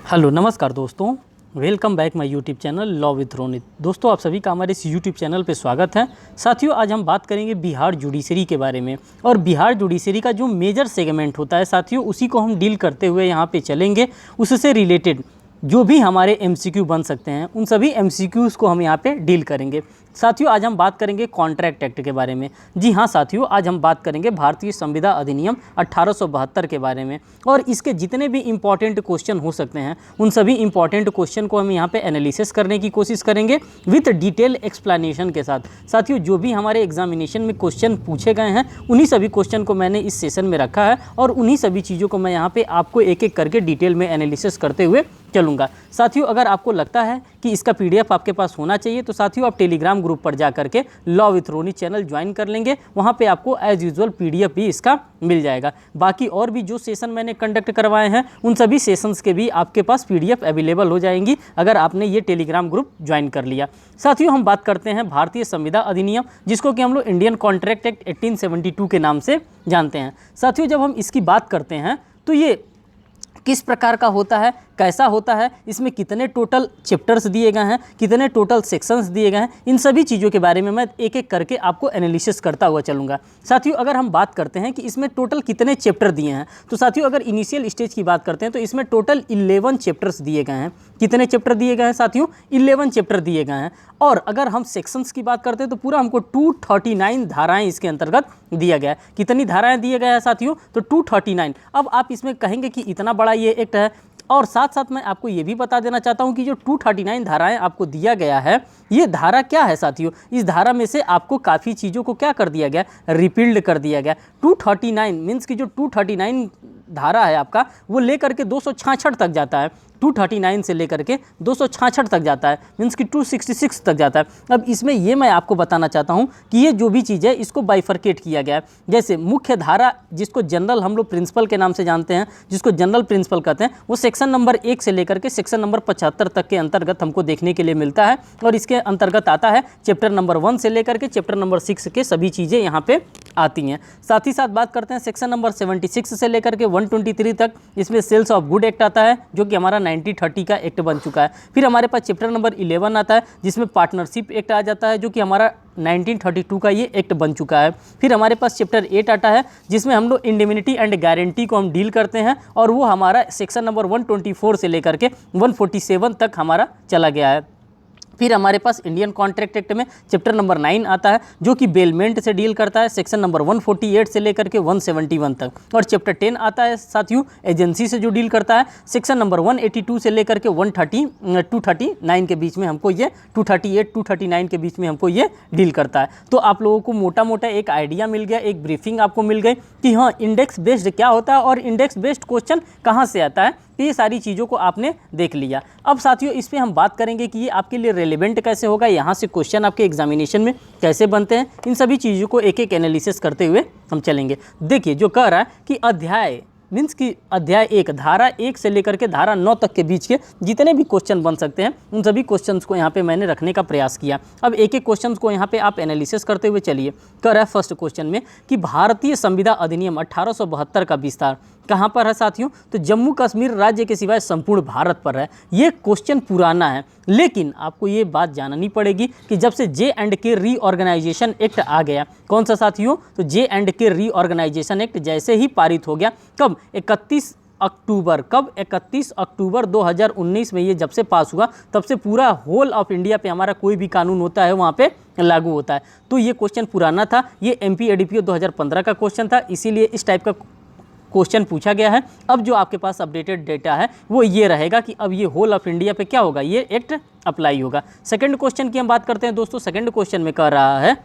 Hello नमस्कार दोस्तों, welcome back my YouTube channel law with Ronit. दोस्तों आप सभी का हमारे इस यूट्यूब चैनल पे स्वागत है। साथियों आज हम बात करेंगे बिहार जुडिशरी के बारे में, और बिहार जुडिशरी का जो मेजर सेगमेंट होता है साथियों उसी को हम डील करते हुए यहाँ पे चलेंगे। उससे रिलेटेड जो भी हमारे एमसीक्यू बन सकते हैं उन सभी एमसीक्यूज़ को हम यहाँ पे डील करेंगे। साथियों आज हम बात करेंगे कॉन्ट्रैक्ट एक्ट के बारे में। जी हाँ साथियों, आज हम बात करेंगे भारतीय संविदा अधिनियम 1872 के बारे में, और इसके जितने भी इम्पॉर्टेंट क्वेश्चन हो सकते हैं उन सभी इम्पॉर्टेंट क्वेश्चन को हम यहाँ पे एनालिसिस करने की कोशिश करेंगे विथ डिटेल एक्सप्लेनेशन के साथ। साथियों जो भी हमारे एग्जामिनेशन में क्वेश्चन पूछे गए हैं उन्हीं सभी क्वेश्चन को मैंने इस सेशन में रखा है, और उन्हीं सभी चीज़ों को मैं यहाँ पे आपको एक एक करके डिटेल में एनालिसिस करते हुए चलूँगा। साथियों अगर आपको लगता है कि इसका पीडीएफ आपके पास होना चाहिए तो साथियों आप टेलीग्राम ग्रुप पर जा करके law with Ronit channel join कर लेंगे। वहाँ पे आपको एज यूजुअल पीडीएफ भी इसका मिल जाएगा। बाकी और भी जो सेशन मैंने कंडक्ट करवाए हैं उन सभी सेशंस के भी आपके पास पीडीएफ अवेलेबल हो जाएंगी अगर आपने ये टेलीग्राम ग्रुप ज्वाइन कर लिया। साथियों हम बात करते हैं भारतीय संविदा अधिनियम, जिसको कि हम लोग इंडियन कॉन्ट्रैक्ट एक्ट 1872 के नाम से जानते हैं। साथियों जब हम इसकी बात करते हैं तो ये किस प्रकार का होता है, कैसा होता है, इसमें कितने टोटल चैप्टर्स दिए गए हैं, कितने टोटल सेक्शंस दिए गए हैं, इन सभी चीज़ों के बारे में मैं एक एक करके आपको एनालिसिस करता हुआ चलूँगा। साथियों अगर हम बात करते हैं कि इसमें टोटल कितने चैप्टर दिए हैं तो साथियों अगर इनिशियल स्टेज की बात करते हैं तो इसमें टोटल 11 चैप्टर्स दिए गए हैं। कितने चैप्टर दिए गए हैं साथियों? 11 चैप्टर दिए गए हैं। और अगर हम सेक्शंस की बात करते हैं तो पूरा हमको 239 धाराएँ इसके अंतर्गत दिया गया है। कितनी धाराएँ दिए गए हैं साथियों? तो 239। अब आप इसमें कहेंगे कि इतना बड़ा ये एक्ट है, और साथ साथ मैं आपको ये भी बता देना चाहता हूँ कि जो 239 धाराएं आपको दिया गया है ये धारा क्या है साथियों? इस धारा में से आपको काफ़ी चीज़ों को क्या कर दिया गया? रिपील्ड कर दिया गया। 239 मीन्स कि जो 239 धारा है आपका वो लेकर के 266 तक जाता है। 239 से लेकर के 266 तक जाता है, मीन्स कि 266 तक जाता है। अब इसमें ये मैं आपको बताना चाहता हूँ कि ये जो भी चीज़ है इसको बाइफरकेट किया गया है। जैसे मुख्य धारा जिसको जनरल हम लोग प्रिंसिपल के नाम से जानते हैं, जिसको जनरल प्रिंसिपल कहते हैं, वो सेक्शन नंबर 1 से लेकर के सेक्शन नंबर 75 तक के अंतर्गत हमको देखने के लिए मिलता है, और इसके अंतर्गत आता है चैप्टर नंबर 1 से लेकर के चैप्टर नंबर 6 के सभी चीज़ें यहाँ पे आती हैं। साथ ही साथ बात करते हैं सेक्शन नंबर 76 से लेकर के 123 तक, इसमें सेल्स ऑफ गुड एक्ट आता है जो कि हमारा 1930 का एक्ट बन चुका है। फिर हमारे पास चैप्टर नंबर 11 आता है जिसमें पार्टनरशिप एक्ट आ जाता है जो कि हमारा 1932 का ये एक्ट बन चुका है। फिर हमारे पास चैप्टर 8 आता है जिसमें हम लोग इंडेमिनिटी एंड गारंटी को हम डील करते हैं, और वो हमारा सेक्शन नंबर 124 से लेकर के 147 तक हमारा चला गया है। फिर हमारे पास इंडियन कॉन्ट्रैक्ट एक्ट में चैप्टर नंबर 9 आता है जो कि बेलमेंट से डील करता है, सेक्शन नंबर 148 से लेकर के 171 तक। और चैप्टर 10 आता है साथियों एजेंसी से जो डील करता है, सेक्शन नंबर 182 से लेकर के 239 के बीच में हमको ये 238-239 के बीच में हमको ये डील करता है। तो आप लोगों को मोटा मोटा एक आइडिया मिल गया, एक ब्रीफिंग आपको मिल गई कि हाँ इंडेक्स बेस्ड क्या होता है और इंडेक्स बेस्ड क्वेश्चन कहाँ से आता है। तो ये सारी चीज़ों को आपने देख लिया। अब साथियों इस पे हम बात करेंगे कि ये आपके लिए रेलेवेंट कैसे होगा, यहाँ से क्वेश्चन आपके एग्जामिनेशन में कैसे बनते हैं, इन सभी चीज़ों को एक एक एनालिसिस करते हुए हम चलेंगे। देखिए जो कह रहा है कि अध्याय मीन्स कि अध्याय 1 धारा 1 से लेकर के धारा 9 तक के बीच के जितने भी क्वेश्चन बन सकते हैं उन सभी क्वेश्चंस को यहाँ पे मैंने रखने का प्रयास किया। अब एक एक क्वेश्चंस को यहाँ पे आप एनालिसिस करते हुए चलिए। कह रहा है फर्स्ट क्वेश्चन में कि भारतीय संविदा अधिनियम 1872 का विस्तार कहाँ पर है साथियों? तो जम्मू कश्मीर राज्य के सिवाय संपूर्ण भारत पर है। ये क्वेश्चन पुराना है, लेकिन आपको ये बात जाननी पड़ेगी कि जब से जे.एंड.के रीऑर्गेनाइजेशन एक्ट आ गया, कौन सा साथियों? तो जे.एंड.के रीऑर्गेनाइजेशन एक्ट जैसे ही पारित हो गया, कब? 31 अक्टूबर 2019 में ये जब से पास हुआ तब से पूरा होल ऑफ इंडिया पे हमारा कोई भी कानून होता है वहाँ पे लागू होता है। तो ये क्वेश्चन पुराना था, ये एमपी एडीपीओ 2015 का क्वेश्चन था, इसीलिए इस टाइप का क्वेश्चन पूछा गया है। अब जो आपके पास अपडेटेड डेटा है वो ये रहेगा कि अब ये होल ऑफ इंडिया पे क्या होगा, ये एक्ट अप्लाई होगा। सेकंड क्वेश्चन की हम बात करते हैं दोस्तों। सेकंड क्वेश्चन में कह रहा है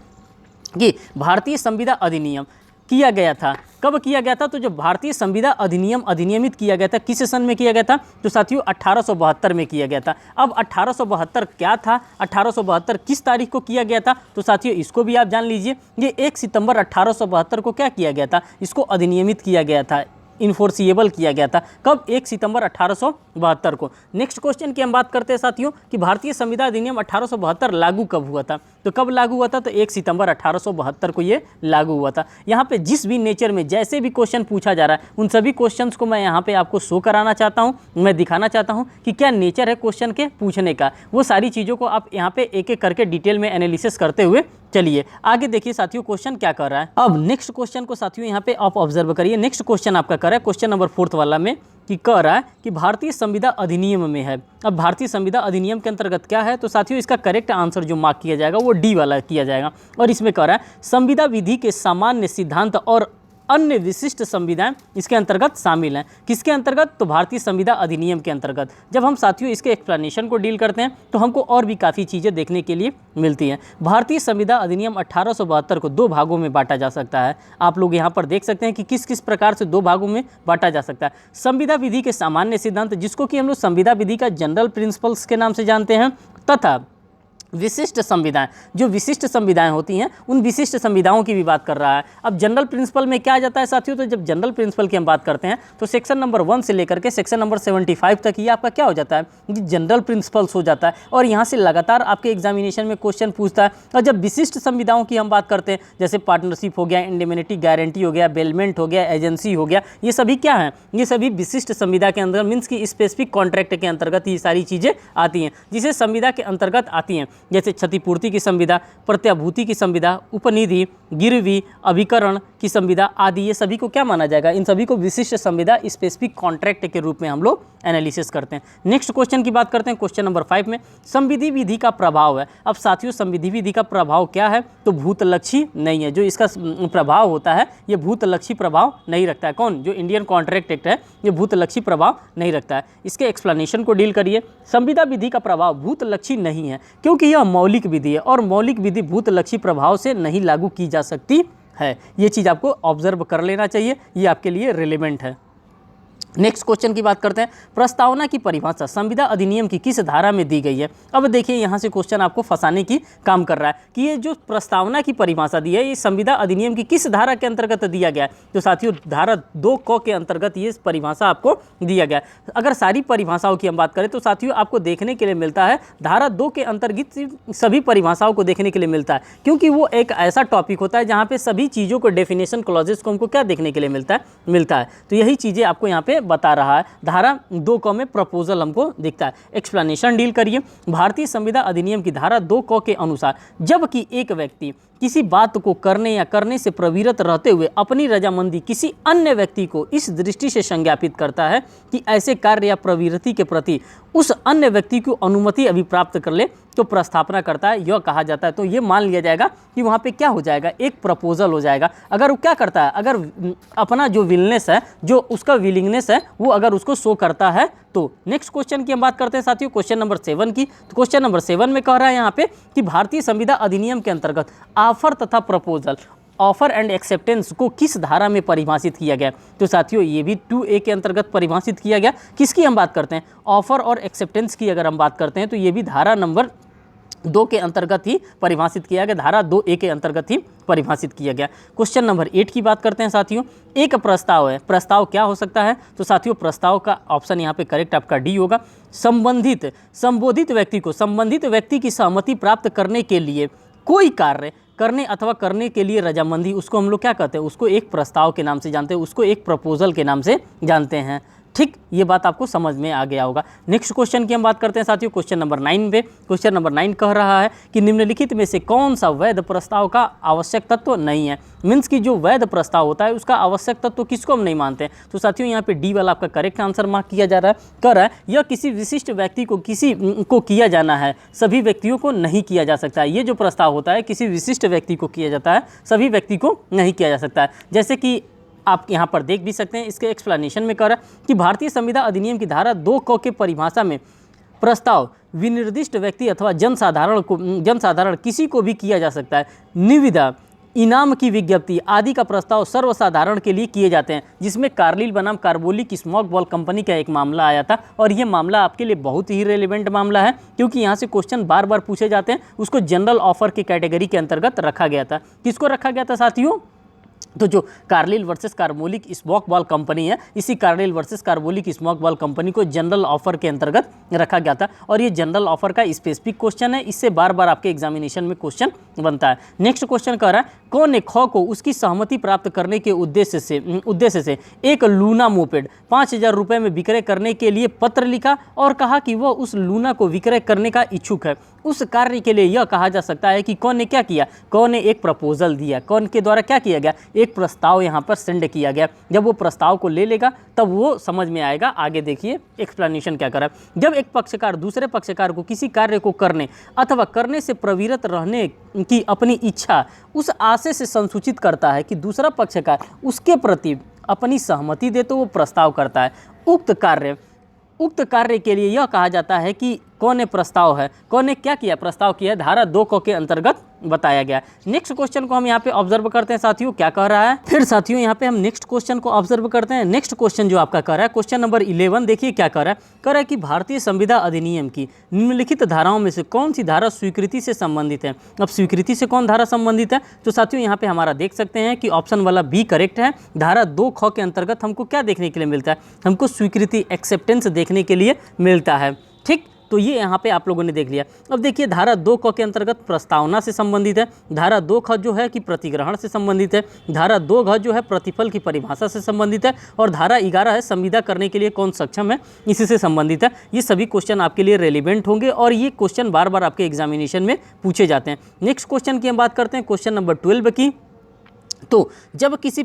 कि भारतीय संविदा अधिनियम किया गया था, कब किया गया था? तो जो भारतीय संविदा अधिनियम अधिनियमित किया गया था किस सन में किया गया था? तो साथियों 1872 में किया गया था। अब 1872 क्या था, 1872 किस तारीख को किया गया था? तो साथियों इसको भी आप जान लीजिए, ये 1 सितंबर 1872 को क्या किया गया था? इसको अधिनियमित किया गया था। इन्फोर्सिएबल किया गया था। कब? 1 सितंबर 1872 को। नेक्स्ट क्वेश्चन की हम बात करते हैं साथियों कि भारतीय संविदा अधिनियम 1872 लागू कब हुआ था? तो कब लागू हुआ था? तो 1 सितंबर 1872 को ये लागू हुआ था। यहाँ पे जिस भी नेचर में जैसे भी क्वेश्चन पूछा जा रहा है उन सभी क्वेश्चंस को मैं यहाँ पे आपको शो कराना चाहता हूँ, मैं दिखाना चाहता हूँ कि क्या नेचर है क्वेश्चन के पूछने का। वो सारी चीज़ों को आप यहाँ पे एक एक करके डिटेल में एनालिसिस करते हुए चलिए आगे देखिए साथियों क्वेश्चन क्या कर रहा है। अब नेक्स्ट क्वेश्चन को साथियों यहाँ पे आप ऑब्जर्व करिए। नेक्स्ट क्वेश्चन आपका कर रहा है क्वेश्चन नंबर 4 वाला में कि कह रहा है कि भारतीय संविदा अधिनियम में है। अब भारतीय संविदा अधिनियम के अंतर्गत क्या है? तो साथियों इसका करेक्ट आंसर जो मार्क किया जाएगा वो डी वाला किया जाएगा। और इसमें कह रहा है संविदा विधि के सामान्य सिद्धांत और अन्य विशिष्ट संविधाएं इसके अंतर्गत शामिल हैं। किसके अंतर्गत? तो भारतीय संविदा अधिनियम के अंतर्गत। जब हम साथियों इसके एक्सप्लेनेशन को डील करते हैं तो हमको और भी काफ़ी चीज़ें देखने के लिए मिलती हैं। भारतीय संविदा अधिनियम 1872 को 2 भागों में बांटा जा सकता है। आप लोग यहाँ पर देख सकते हैं कि किस किस प्रकार से 2 भागों में बांटा जा सकता है। संविदा विधि के सामान्य सिद्धांत, जिसको कि हम लोग संविदा विधि का जनरल प्रिंसिपल्स के नाम से जानते हैं, तथा विशिष्ट संविधाएं, जो विशिष्ट संविधाएं होती हैं उन विशिष्ट संविधाओं की भी बात कर रहा है। अब जनरल प्रिंसिपल में क्या आ जाता है साथियों? तो जब जनरल प्रिंसिपल की हम बात करते हैं तो सेक्शन नंबर 1 से लेकर के सेक्शन नंबर 75 तक ये आपका क्या हो जाता है? ये जनरल प्रिंसिपल्स हो जाता है और यहाँ से लगातार आपके एग्जामिनेशन में क्वेश्चन पूछता है। और जब विशिष्ट संविधाओं की हम बात करते हैं जैसे पार्टनरशिप हो गया, इंडेमिनिटी गारंटी हो गया, बेलमेंट हो गया, एजेंसी हो गया, ये सभी क्या हैं? ये सभी विशिष्ट संविधा के अंदर मीन्स की स्पेसिफिक कॉन्ट्रैक्ट के अंतर्गत ये सारी चीज़ें आती हैं, जिसे संविधा के अंतर्गत आती हैं। जैसे क्षतिपूर्ति की संविदा, प्रत्याभूति की संविदा, उपनिधि, गिरवी, अभिकरण की संविदा आदि, ये सभी को क्या माना जाएगा? इन सभी को विशिष्ट संविदा स्पेसिफिक कॉन्ट्रैक्ट के रूप में हम लोग एनालिसिस करते हैं। नेक्स्ट क्वेश्चन की बात करते हैं क्वेश्चन नंबर 5 में संविधि विधि का प्रभाव है। अब साथियों संविधि विधि का प्रभाव क्या है? तो भूतलक्षी नहीं है। जो इसका प्रभाव होता है ये भूतलक्षी प्रभाव नहीं रखता है। कौन? जो इंडियन कॉन्ट्रैक्ट एक्ट है ये भूतलक्षी प्रभाव नहीं रखता है। इसके एक्सप्लेनेशन को डील करिए। संविदा विधि का प्रभाव भूतलक्षी नहीं है क्योंकि यह मौलिक विधि है और मौलिक विधि भूतलक्षी प्रभाव से नहीं लागू की जा सकती है। ये चीज़ आपको ऑब्जर्व कर लेना चाहिए, ये आपके लिए रिलेवेंट है। नेक्स्ट क्वेश्चन की बात करते हैं। प्रस्तावना की परिभाषा संविदा अधिनियम की किस धारा में दी गई है? अब देखिए यहाँ से क्वेश्चन आपको फंसाने की काम कर रहा है कि ये जो प्रस्तावना की परिभाषा दी है ये संविदा अधिनियम की किस धारा के अंतर्गत दिया गया है? तो साथियों धारा 2 क के अंतर्गत ये परिभाषा आपको दिया गया है। अगर सारी परिभाषाओं की हम बात करें तो साथियों आपको देखने के लिए मिलता है धारा 2 के अंतर्गत सभी परिभाषाओं को देखने के लिए मिलता है, क्योंकि वो एक ऐसा टॉपिक होता है जहाँ पे सभी चीज़ों को डेफिनेशन क्लॉजेस को हमको क्या देखने के लिए मिलता है। तो यही चीज़ें आपको यहाँ पे बता रहा है। धारा 2 क में प्रपोजल हमको दिखता है। एक्सप्लेनेशन डील करिए। भारतीय संविदा अधिनियम की धारा 2 क के अनुसार जबकि एक व्यक्ति किसी बात को करने या करने से प्रवृत्त रहते हुए अपनी रजामंदी किसी अन्य व्यक्ति को इस दृष्टि से संज्ञापित करता है कि ऐसे कार्य या प्रवृत्ति के प्रति उस अन्य व्यक्ति को अनुमति अभी प्राप्त कर ले तो प्रस्थापना करता है, यह कहा जाता है। तो ये मान लिया जाएगा कि वहाँ पे क्या हो जाएगा? एक प्रपोजल हो जाएगा। अगर वो क्या करता है? अगर अपना जो विलनेस है, जो उसका विलिंगनेस है, वो अगर उसको शो करता है तो। नेक्स्ट क्वेश्चन की हम बात करते हैं साथियों क्वेश्चन नंबर 7 की। तो क्वेश्चन नंबर 7 में कह रहा है यहाँ पे कि भारतीय संविदा अधिनियम के अंतर्गत ऑफर तथा प्रपोजल, ऑफर एंड एक्सेप्टेंस को किस धारा में परिभाषित किया गया? तो साथियों ये भी 2A के अंतर्गत परिभाषित किया गया। किसकी हम बात करते हैं? ऑफर और एक्सेप्टेंस की अगर हम बात करते हैं तो ये भी धारा नंबर 2 के अंतर्गत ही परिभाषित किया गया, धारा 2A के अंतर्गत ही परिभाषित किया गया। क्वेश्चन नंबर 8 की बात करते हैं साथियों। एक प्रस्ताव है। प्रस्ताव क्या हो सकता है? तो साथियों प्रस्ताव का ऑप्शन यहाँ पे करेक्ट आपका डी होगा। संबोधित व्यक्ति की सहमति प्राप्त करने के लिए कोई कार्य करने अथवा करने के लिए रजामंदी, उसको हम लोग क्या कहते हैं? उसको एक प्रस्ताव के नाम से जानते हैं, उसको एक प्रपोजल के नाम से जानते हैं। ठीक, ये बात आपको समझ में आ गया होगा। नेक्स्ट क्वेश्चन की हम बात करते हैं साथियों क्वेश्चन नंबर 9 पे। क्वेश्चन नंबर 9 कह रहा है कि निम्नलिखित में से कौन सा वैध प्रस्ताव का आवश्यक तत्व नहीं है? मीन्स कि जो वैध प्रस्ताव होता है उसका आवश्यक तत्व किसको हम नहीं मानते हैं? तो साथियों यहाँ पे डी वाला आपका करेक्ट आंसर मार्क किया जा रहा है। कर रहा है यह किसी विशिष्ट व्यक्ति को किया जाना है, सभी व्यक्तियों को नहीं किया जा सकता है। ये जो प्रस्ताव होता है किसी विशिष्ट व्यक्ति को किया जाता है, सभी व्यक्ति को नहीं किया जा सकता है। जैसे कि आप यहाँ पर देख भी सकते हैं इसके एक्सप्लेनेशन में कह रहा है कि भारतीय संविदा अधिनियम की धारा 2 क के परिभाषा में प्रस्ताव विनिर्दिष्ट व्यक्ति अथवा जनसाधारण किसी को भी किया जा सकता है। निविदा, इनाम की विज्ञप्ति आदि का प्रस्ताव सर्वसाधारण के लिए किए जाते हैं, जिसमें कार्लिल बनाम कार्बोलिक स्मोक बॉल कंपनी का एक मामला आया था और ये मामला आपके लिए बहुत ही रेलिवेंट मामला है क्योंकि यहाँ से क्वेश्चन बार बार पूछे जाते हैं। उसको जनरल ऑफर की कैटेगरी के अंतर्गत रखा गया था। किसको रखा गया था साथियों? तो जो Carlill versus carbolic smoke ball company है, इसी Carlill versus carbolic smoke ball company को जनरल ऑफर के अंतर्गत रखा गया था और ये जनरल ऑफर का स्पेसिफिक क्वेश्चन है, इससे बार बार आपके एग्जामिनेशन में क्वेश्चन बनता है। नेक्स्ट क्वेश्चन कह रहा है कौन ने ख को उसकी सहमति प्राप्त करने के उद्देश्य से एक लूना मोपेड 5,000 रुपये में विक्रय करने के लिए पत्र लिखा और कहा कि वह उस लूना को विक्रय करने का इच्छुक है। उस कार्य के लिए यह कहा जा सकता है कि कौन ने क्या किया, कौन ने एक प्रपोजल दिया, कौन के द्वारा क्या किया गया, एक प्रस्ताव यहाँ पर सेंड किया गया। जब वो प्रस्ताव को ले लेगा तब वो समझ में आएगा। आगे देखिए एक्सप्लेनेशन क्या करा। जब एक पक्षकार दूसरे पक्षकार को किसी कार्य को करने अथवा करने से प्रवृत्त रहने की अपनी इच्छा उस आशय से संसूचित करता है कि दूसरा पक्षकार उसके प्रति अपनी सहमति दे तो वो प्रस्ताव करता है। उक्त कार्य के लिए यह कहा जाता है कि कौन ने प्रस्ताव है, कौन ने क्या किया, प्रस्ताव किया, धारा 2 क के अंतर्गत बताया गया। नेक्स्ट क्वेश्चन को हम यहाँ पे ऑब्जर्व करते हैं साथियों, क्या कह रहा है। फिर साथियों यहाँ पे हम नेक्स्ट क्वेश्चन को ऑब्जर्व करते हैं। नेक्स्ट क्वेश्चन जो आपका कह रहा है क्वेश्चन नंबर 11, देखिए क्या कह रहा है कि भारतीय संविदा अधिनियम की निम्नलिखित धाराओं में से कौन सी धारा स्वीकृति से संबंधित है। अब स्वीकृति से कौन धारा संबंधित है, तो साथियों यहाँ पे हमारा देख सकते हैं कि ऑप्शन वाला बी करेक्ट है। धारा 2 ख के अंतर्गत हमको क्या देखने के लिए मिलता है, हमको स्वीकृति एक्सेप्टेंस देखने के लिए मिलता है। ठीक, तो ये यहाँ पे आप लोगों ने देख लिया। अब देखिए धारा 2 क के अंतर्गत प्रस्तावना से संबंधित है, धारा 2 ख जो है कि प्रतिग्रहण से संबंधित है, धारा 2 घ जो है प्रतिफल की परिभाषा से संबंधित है और धारा 11 है संविदा करने के लिए कौन सक्षम है, इसी से संबंधित है। ये सभी क्वेश्चन आपके लिए रेलिवेंट होंगे और ये क्वेश्चन बार बार आपके एग्जामिनेशन में पूछे जाते हैं। नेक्स्ट क्वेश्चन की हम बात करते हैं क्वेश्चन नंबर 12 की। तो जब किसी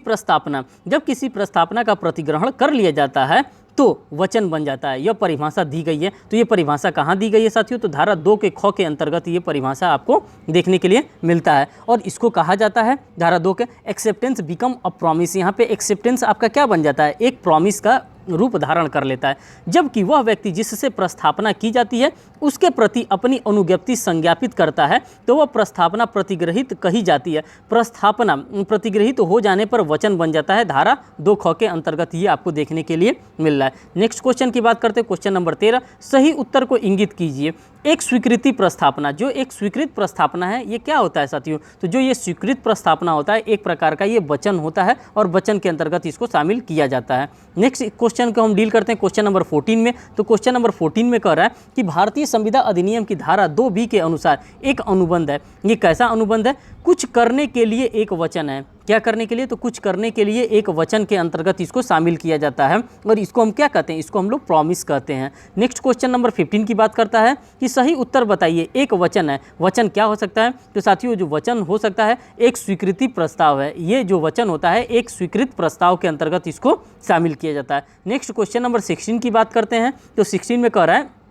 प्रस्तावना का प्रतिग्रहण कर लिया जाता है तो वचन बन जाता है। यह परिभाषा दी गई है, तो ये परिभाषा कहाँ दी गई है साथियों, तो धारा 2 के ख के अंतर्गत ये परिभाषा आपको देखने के लिए मिलता है और इसको कहा जाता है धारा 2 के एक्सेप्टेंस बिकम अ प्रॉमिस। यहाँ पे एक्सेप्टेंस आपका क्या बन जाता है, एक प्रॉमिस का रूप धारण कर लेता है, जबकि वह व्यक्ति जिससे प्रस्थापना की जाती है उसके प्रति अपनी अनुज्ञप्ति संज्ञापित करता है तो वह प्रस्थापना प्रतिग्रहित कही जाती है। प्रस्थापना प्रतिग्रहित हो जाने पर वचन बन जाता है, धारा 2 ख के अंतर्गत ये आपको देखने के लिए मिल रहा है। नेक्स्ट क्वेश्चन की बात करते हैं क्वेश्चन नंबर 13, सही उत्तर को इंगित कीजिए। एक स्वीकृति प्रस्थापना, जो एक स्वीकृत प्रस्थापना है ये क्या होता है साथियों, तो जो ये स्वीकृत प्रस्थापना होता है एक प्रकार का ये वचन होता है और वचन के अंतर्गत इसको शामिल किया जाता है। नेक्स्ट क्वेश्चन को हम डील करते हैं क्वेश्चन नंबर 14 में। तो क्वेश्चन नंबर 14 में कह रहा है कि भारतीय संविदा अधिनियम की धारा 2B के अनुसार एक अनुबंध है। ये कैसा अनुबंध है, कुछ करने के लिए एक वचन है। क्या करने के लिए, तो कुछ करने के लिए एक वचन के अंतर्गत इसको शामिल किया जाता है और इसको हम क्या कहते हैं, इसको हम लोग प्रॉमिस कहते हैं। नेक्स्ट क्वेश्चन नंबर 15 की बात करता है कि सही उत्तर बताइए। एक वचन है, वचन क्या हो सकता है, तो साथियों जो वचन हो सकता है एक स्वीकृति प्रस्ताव है। ये जो वचन होता है एक स्वीकृत प्रस्ताव के अंतर्गत इसको शामिल किया जाता है। नेक्स्ट क्वेश्चन नंबर 16 की बात करते हैं। तो 16 में कह रहा है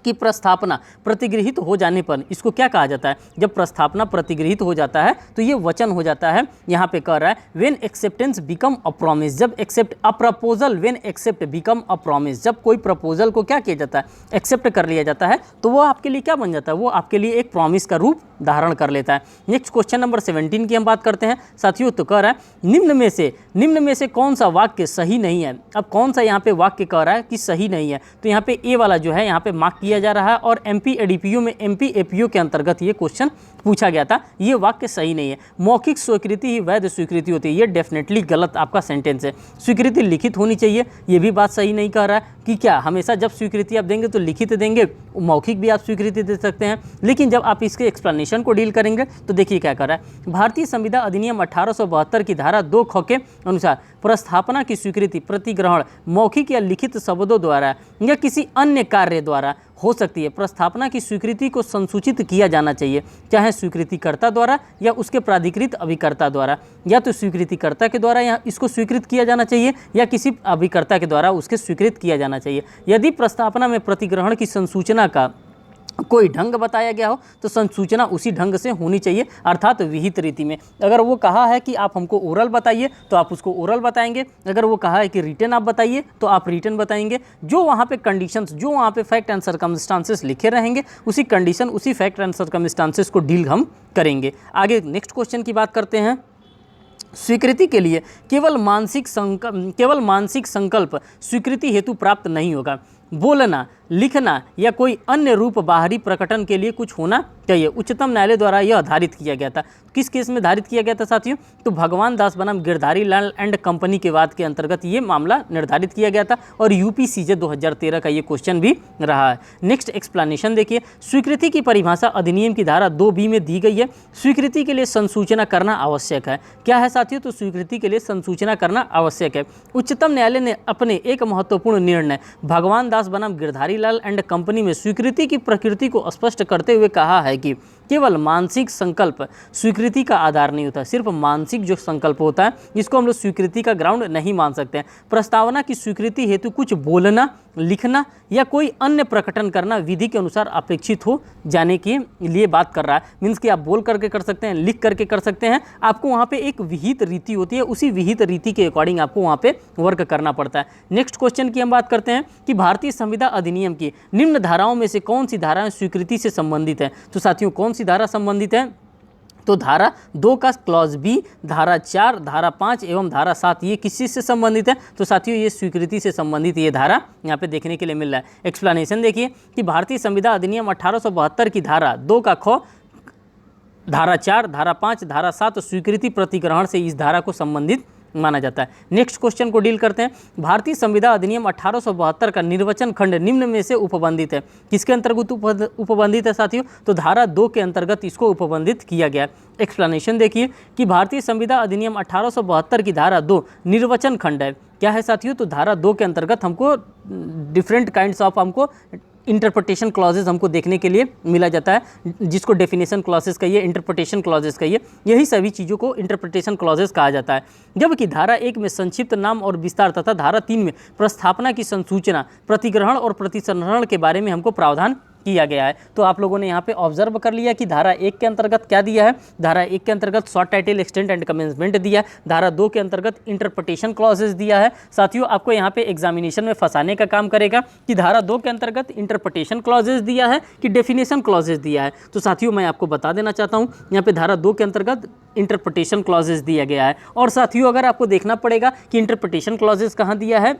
कि प्रस्थापना प्रतिगृहित हो जाने पर इसको क्या कहा जाता है, जब प्रस्थापना प्रतिगृहित हो जाता है तो ये वचन हो जाता है। यहाँ पे कह रहा है when acceptance become a promise, जब accept a proposal when accept become a promise, जब कोई प्रपोजल को क्या किया जाता है, एक्सेप्ट कर लिया जाता है तो वो आपके लिए क्या बन जाता है, वो आपके लिए एक प्रॉमिस का रूप धारण कर लेता है। नेक्स्ट क्वेश्चन नंबर 17 की हम बात करते हैं साथियों। तो कह रहा है निम्न में से कौन सा वाक्य सही नहीं है। अब कौन सा यहाँ पे वाक्य कह रहा है कि सही नहीं है, तो यहाँ पे ए वाला जो है यहाँ पे मार्क किया जा रहा है और एमपी एडीपीयू में एमपी एपीयू के अंतर्गत ये क्वेश्चन पूछा गया था। ये वाक्य सही नहीं है। मौखिक स्वीकृति ही वैध स्वीकृति होती है, ये डेफिनेटली गलत आपका सेंटेंस है। स्वीकृति लिखित होनी चाहिए, ये भी बात सही नहीं कह रहा है कि क्या हमेशा जब स्वीकृति आप देंगे तो लिखित देंगे, मौखिक भी आप स्वीकृति दे सकते हैं, लेकिन जब आप इसके एक्सप्लेनेशन को डील करेंगे तो देखिए क्या कर रहा है। भारतीय संविदा अधिनियम 1872 की धारा 2 ख के अनुसार प्रस्थापना की स्वीकृति प्रतिग्रहण मौखिक या लिखित शब्दों द्वारा या किसी अन्य कार्य द्वारा हो सकती है। प्रस्थापना की स्वीकृति को संसूचित किया जाना चाहिए, चाहे स्वीकृतिकर्ता द्वारा या उसके प्राधिकृत अभिकर्ता द्वारा, या तो स्वीकृतिकर्ता के द्वारा या इसको स्वीकृत किया जाना चाहिए या किसी अभिकर्ता के द्वारा उसके स्वीकृत किया जाना चाहिए। यदि प्रस्थापना में प्रतिग्रहण की संसूचना का कोई ढंग बताया गया हो तो संसूचना उसी ढंग से होनी चाहिए, अर्थात विहित रीति में। अगर वो कहा है कि आप हमको ओरल बताइए तो आप उसको ओरल बताएंगे, अगर वो कहा है कि रिटन आप बताइए तो आप रिटन बताएंगे। जो वहाँ पे कंडीशंस, जो वहाँ पे फैक्ट एंड सर्कमस्टांसेस लिखे रहेंगे उसी कंडीशन उसी फैक्ट एंड सर्कमस्टांसेस को डील हम करेंगे। आगे नेक्स्ट क्वेश्चन की बात करते हैं। स्वीकृति के लिए केवल मानसिक संकल्प स्वीकृति हेतु प्राप्त नहीं होगा। बोलना, लिखना या कोई अन्य रूप बाहरी प्रकटन के लिए कुछ होना चाहिए। उच्चतम न्यायालय द्वारा यह धारित किया गया था। किस केस में धारित किया गया था साथियों? तो भगवान दास बनाम गिरधारी लाल एंड कंपनी के वाद के अंतर्गत ये मामला निर्धारित किया गया था और यूपी सीजे 2013 का ये क्वेश्चन भी रहा है। नेक्स्ट एक्सप्लेनेशन देखिए, स्वीकृति की परिभाषा अधिनियम की धारा 2B में दी गई है। स्वीकृति के लिए संसूचना करना आवश्यक है। क्या है साथियों? तो स्वीकृति के लिए संसूचना करना आवश्यक है। उच्चतम न्यायालय ने अपने एक महत्वपूर्ण निर्णय भगवान दास बनाम गिरधारी लाल एंड कंपनी में स्वीकृति की प्रकृति को स्पष्ट करते हुए कहा है कि केवल मानसिक संकल्प स्वीकृति का आधार नहीं होता। सिर्फ मानसिक जो संकल्प होता है इसको हम लोग स्वीकृति का ग्राउंड नहीं मान सकते हैं। प्रस्तावना की स्वीकृति हेतु कुछ बोलना, लिखना या कोई अन्य प्रकटन करना विधि के अनुसार अपेक्षित हो जाने के लिए बात कर रहा है। मीन्स कि आप बोल करके कर सकते हैं, लिख करके कर सकते हैं। आपको वहाँ पे एक विहित रीति होती है, उसी विहित रीति के अकॉर्डिंग आपको वहाँ पे वर्क करना पड़ता है। नेक्स्ट क्वेश्चन की हम बात करते हैं कि भारतीय संविदा अधिनियम की निम्न धाराओं में से कौन सी धाराएं स्वीकृति से संबंधित है? तो साथियों कौन सी धारा संबंधित है? तो धारा 2 का क्लॉज बी, धारा 4, धारा 5 एवं धारा 7 ये किस चीज़ से संबंधित है? तो साथियों ये स्वीकृति से संबंधित ये धारा यहाँ पे देखने के लिए मिल रहा है। एक्सप्लेनेशन देखिए कि भारतीय संविदा अधिनियम 1872 की धारा 2 का ख, धारा 4, धारा 5, धारा 7 स्वीकृति प्रतिग्रहण से इस धारा को संबंधित माना जाता है। नेक्स्ट क्वेश्चन को डील करते हैं। भारतीय संविदा अधिनियम 1872 का निर्वचन खंड निम्न में से उपबंधित है। किसके अंतर्गत उपबंधित है साथियों? तो धारा 2 के अंतर्गत इसको उपबंधित किया गया। एक्सप्लेनेशन देखिए कि भारतीय संविदा अधिनियम 1872 की धारा 2 निर्वचन खंड है। क्या है साथियों? तो धारा 2 के अंतर्गत हमको डिफरेंट काइंड्स ऑफ हमको इंटरप्रिटेशन क्लॉजेज हमको देखने के लिए मिला जाता है, जिसको डेफिनेशन क्लॉजेज कहिए, इंटरप्रिटेशन क्लॉजेज कहिए, यही सभी चीज़ों को इंटरप्रिटेशन क्लॉजेज कहा जाता है। जबकि धारा 1 में संक्षिप्त नाम और विस्तार तथा धारा 3 में प्रस्थापना की संसूचना, प्रतिग्रहण और प्रतिसंहरण के बारे में हमको प्रावधान किया गया है। तो आप लोगों ने यहाँ पे ऑब्जर्व कर लिया कि धारा 1 के अंतर्गत क्या दिया है? धारा 1 के अंतर्गत short title, extent and commencement दिया है। धारा 2 के अंतर्गत इंटरप्रिटेशन क्लॉजेज दिया है। साथियों आपको यहाँ पे एग्जामिनेशन में फंसाने का काम करेगा कि धारा 2 के अंतर्गत इंटरप्रिटेशन क्लॉजेज दिया है कि डेफिनेशन क्लॉजेज दिया है। तो साथियों मैं आपको बता देना चाहता हूँ यहाँ पे धारा 2 के अंतर्गत इंटरप्रिटेशन क्लॉजेज दिया गया है। और साथियों अगर आपको देखना पड़ेगा कि इंटरप्रिटेशन क्लॉजेज कहाँ दिया है,